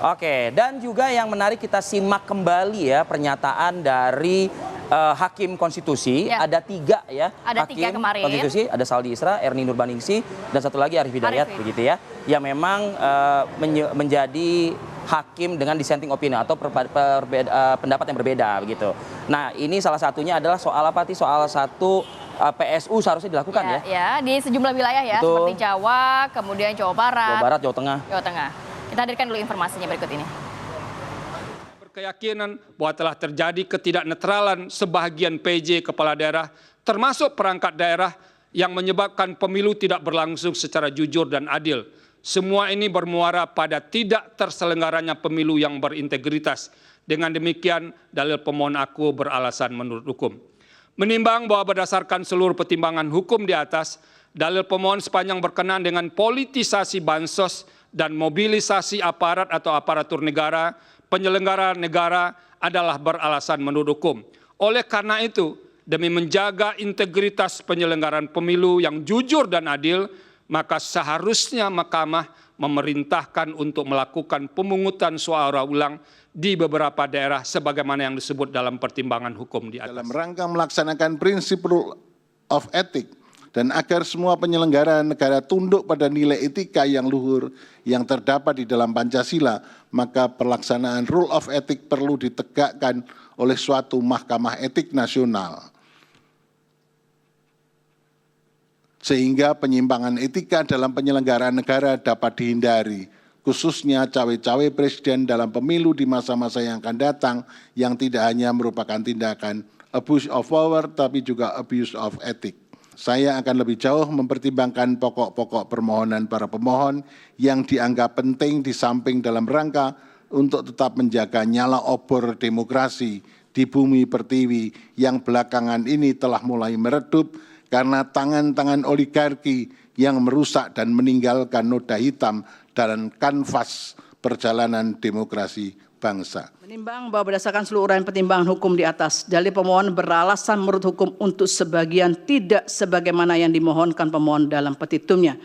Oke, dan juga yang menarik kita simak kembali ya pernyataan dari Hakim Konstitusi. Ya. Ada 3 ya. Ada Hakim 3 kemarin. Konstitusi, ada Saldi Isra, Ernie Nurbaningsi, dan satu lagi Arief Hidayat, begitu ya. Yang memang menjadi hakim dengan dissenting opinion atau pendapat yang berbeda begitu. Nah, ini salah satunya adalah soal apa sih? Soal satu PSU seharusnya dilakukan ya. Ya, di sejumlah wilayah ya, betul. seperti Jawa, kemudian Jawa Barat, Jawa Tengah. Jawa Tengah. Kita hadirkan dulu informasinya berikut ini. Berkeyakinan bahwa telah terjadi ketidaknetralan sebahagian PJ kepala daerah, termasuk perangkat daerah, yang menyebabkan pemilu tidak berlangsung secara jujur dan adil. Semua ini bermuara pada tidak terselenggaranya pemilu yang berintegritas. Dengan demikian, dalil pemohon aku beralasan menurut hukum. Menimbang bahwa berdasarkan seluruh pertimbangan hukum di atas, dalil pemohon sepanjang berkenaan dengan politisasi bansos dan mobilisasi aparat atau aparatur negara, penyelenggara negara adalah beralasan menurut hukum. Oleh karena itu, demi menjaga integritas penyelenggaraan pemilu yang jujur dan adil, maka seharusnya Mahkamah memerintahkan untuk melakukan pemungutan suara ulang di beberapa daerah sebagaimana yang disebut dalam pertimbangan hukum di atas. Dalam rangka melaksanakan prinsip rule of ethics dan agar semua penyelenggara negara tunduk pada nilai etika yang luhur yang terdapat di dalam Pancasila, maka pelaksanaan rule of ethics perlu ditegakkan oleh suatu mahkamah etik nasional. Sehingga penyimpangan etika dalam penyelenggaraan negara dapat dihindari, khususnya cawe-cawe presiden dalam pemilu di masa-masa yang akan datang yang tidak hanya merupakan tindakan abuse of power, tapi juga abuse of ethics. Saya akan lebih jauh mempertimbangkan pokok-pokok permohonan para pemohon yang dianggap penting di samping dalam rangka untuk tetap menjaga nyala obor demokrasi di bumi pertiwi yang belakangan ini telah mulai meredup karena tangan-tangan oligarki yang merusak dan meninggalkan noda hitam dalam kanvas perjalanan demokrasi bangsa. Menimbang bahwa berdasarkan seluruh uraian pertimbangan hukum di atas, dalil pemohon beralasan menurut hukum untuk sebagian tidak sebagaimana yang dimohonkan pemohon dalam petitumnya.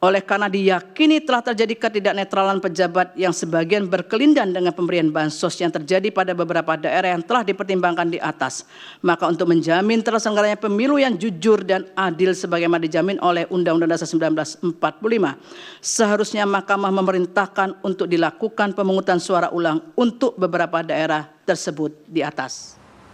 Oleh karena diyakini telah terjadi ketidaknetralan pejabat yang sebagian berkelindan dengan pemberian bansos yang terjadi pada beberapa daerah yang telah dipertimbangkan di atas, maka untuk menjamin terselenggaranya pemilu yang jujur dan adil sebagaimana dijamin oleh Undang-Undang Dasar 1945, seharusnya Mahkamah memerintahkan untuk dilakukan pemungutan suara ulang untuk beberapa daerah tersebut di atas.